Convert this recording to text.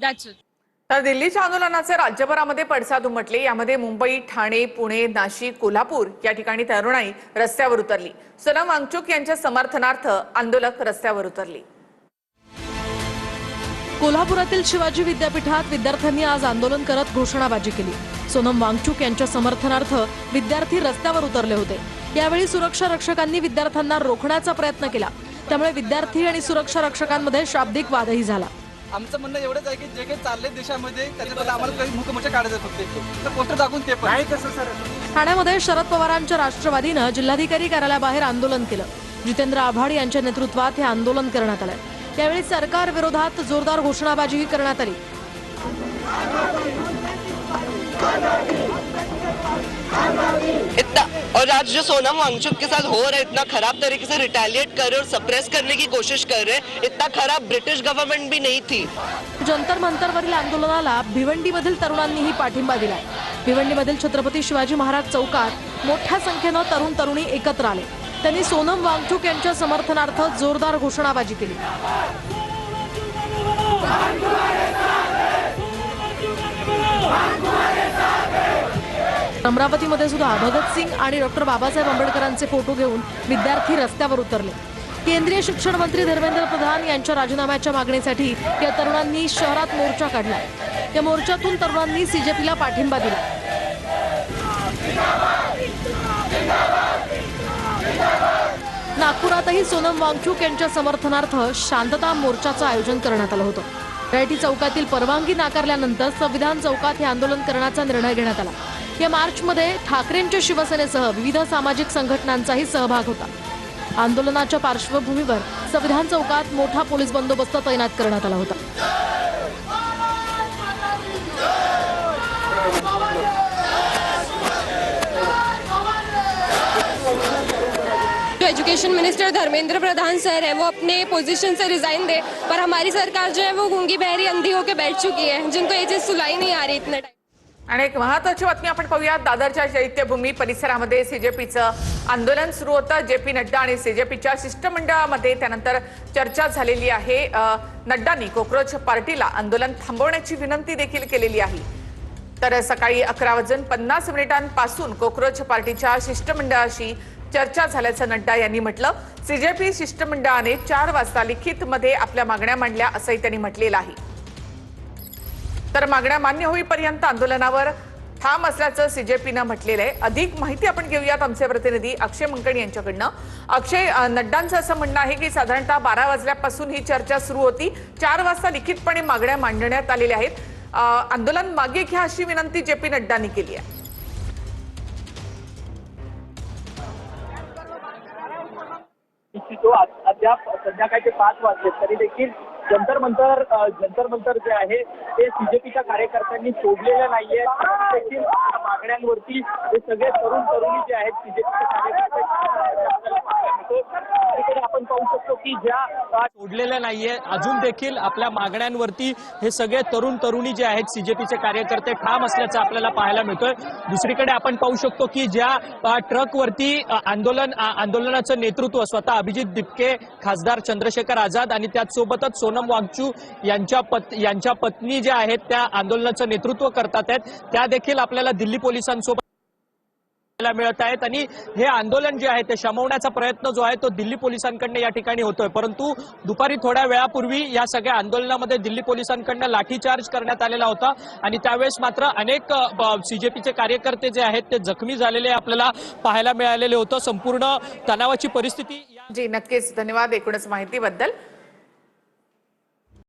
That's it. तर दिल्लीच्या आंदोलनाचे राज्यभरामध्ये पडसाद उमटले। यामध्ये मुंबई, ठाणे, पुणे, नाशिक, कोल्हापूर या ठिकाणी तरुणाई रस्त्यावर उतरली। सोनम वांगचुक यांच्या समर्थनार्थ आंदोलक रस्त्यावर उतरली। कोल्हापुरातील शिवाजी विद्यापीठात विद्यार्थ्यांनी आज आंदोलन करत घोषणाबाजी केली। सोनम वांगचुक यांच्या समर्थनार्थ विद्यार्थी रस्त्यावर उतरले होते। यावेळी सुरक्षा रक्षकांनी विद्यार्थ्यांना रोखण्याचा प्रयत्न केला, त्यामुळे विद्यार्थी आणि सुरक्षा रक्षकांमध्ये शाब्दिक वादही झाला। आमचं म्हणणं एवढंच आहे की जे काही चाललंय देशामध्ये त्याच्याबद्दल आम्हाला काही मुख्यमंत्री काढायचं फक्त तर पोस्टर दाखवून ते पण नाही कसं सर। ठाण्यामध्ये शरद पवारांच्या राष्ट्रवादीनं जिल्हाधिकारी कार्यालयाबाहेर आंदोलन केलं। जितेंद्र आव्हाड यांच्या नेतृत्वात हे आंदोलन करण्यात आलं। यावेळी सरकार विरोधात जोरदार घोषणाबाजीही करण्यात आली। और आज जो सोनम वांगचुक के साथ हो रहा है, इतना खराब तरीके से रिटेलिएट कर रहे और सप्रेस करने की कोशिश कर रहे, इतना खराब ब्रिटिश गवर्नमेंट भी नहीं थी। जंतर मंतरवरील आंदोलनाला भिवंडीमधील तरुणांनीही पाठिंबा दिलाय। भिवंडीमधील छत्रपती शिवाजी महाराज चौकात मोठ्या संख्येनं तरुण तरुणी एकत्र आले। त्यांनी सोनम वांगचुक यांच्या समर्थनार्थ जोरदार घोषणाबाजी केली। अमरावतीमध्ये सुद्धा भगतसिंग आणि डॉक्टर बाबासाहेब आंबेडकरांचे फोटो घेऊन विद्यार्थी रस्त्यावर उतरले। केंद्रीय शिक्षण मंत्री धर्मेंद्र प्रधान यांच्या राजीनाम्याच्या मागणीसाठी या तरुणांनी शहरात मोर्चा काढला। या मोर्चातून तरुणांनी सीजेपीला पाठिंबा दिला। नागपुरातही सोनम वांगचुक यांच्या समर्थनार्थ शांतता मोर्चाचं आयोजन करण्यात आलं होतं। रायटी चौकातील परवानगी नाकारल्यानंतर संविधान चौकात हे आंदोलन करण्याचा निर्णय घेण्यात आला। या मार्चमध्ये ठाकरेंच्या शिवसेनेसह विविध सामाजिक संघटनांचाही सहभाग होता। आंदोलनाच्या पार्श्वभूमीवर संविधान चौकात मोठा पोलीस बंदोबस्त तैनात करण्यात आला होता। जो education minister Dharmendra Pradhan sir है वो अपने पोजीशन से रिजाइन दे, पर हमारी सरकार जो है वो गूंगी बहरी अंधी होकर बैठ चुकी है, जिनको ये चीज सुलाई नहीं आ रही इतने टाइम। आणि एक महत्त्वाची बातमी आपण पाहूयात। दादरच्या चैत्यभूमी परिसरामध्ये सीजेपीचं आंदोलन सुरू होतं। जेपी नड्डा आणि सीजेपीच्या शिष्टमंडळामध्ये त्यानंतर चर्चा झालेली आहे। नड्डांनी कॉकरोच पार्टीला आंदोलन थांबवण्याची विनंती देखील केलेली आहे। तर सकाळी 11:50 कॉकरोच पार्टीच्या शिष्टमंडळाशी चर्चा झाल्याचं नड्डा यांनी म्हटलं। सीजेपी शिष्टमंडळाने 4 वाजता लिखितमध्ये आपल्या मागण्या मांडल्या असंही त्यांनी म्हटलेलं आहे। तर मागण्या मान्य होईपर्यंत आंदोलनावर ठाम असल्याचं सीजेपीनं म्हटलेलं आहे। अधिक माहिती आपण घेऊयात आमचे प्रतिनिधी अक्षय मंकण यांच्याकडनं। अक्षय, नड्डांचं असं म्हणणं आहे की साधारणतः 12 वाजल्यापासून ही चर्चा सुरू होती। 4 वाजता लिखितपणे मागण्या मांडण्यात आलेल्या आहेत। आंदोलन मागे घ्या अशी विनंती जेपी नड्डांनी केली आहे। अद्याप संध्याकाळचे 5 वाजले तरी देखील जंतर मंतर जे आहे ते सीजेपीच्या कार्यकर्त्यांनी सोडलेलं नाहीये। देखील मागण्यांवरती हे सगळे तरुणी जे आहेत सीजेपीचे कार्यकर्ते आपण पाहू शकतो की ज्या सोडलेलं नाहीये, अजून देखील आपल्या मागण्यांवरती हे सगळे तरुणी जे आहेत सीजेपीचे कार्यकर्ते ठाम असल्याचं आपल्याला पाहायला मिळतोय। दुसरीकडे आपण पाहू शकतो की ज्या ट्रकवरती आंदोलनाचं नेतृत्व स्वतः अभिजित दिपके, खासदार चंद्रशेखर आझाद आणि त्याचसोबतच सोनम वांगचुक यांच्या पत्नी ज्या आहेत त्या आंदोलनाचं नेतृत्व करतात आहेत, त्या देखील आपल्याला दिल्ली पोलिसांसोबत मिळत आहेत। आणि हे आंदोलन जे आहे ते शमवण्याचा प्रयत्न जो आहे तो दिल्ली पोलिसांकडनं या ठिकाणी होतोय। परंतु दुपारी थोड्या वेळापूर्वी या सगळ्या आंदोलनामध्ये दिल्ली पोलिसांकडनं लाठीचार्ज करण्यात आलेला होता आणि त्यावेळेस मात्र अनेक सीजेपीचे कार्यकर्ते जे आहेत ते जखमी झालेले आपल्याला पाहायला मिळालेले होतं। संपूर्ण तणावाची परिस्थिती जी नक्कीच, धन्यवाद एकूणच माहितीबद्दल।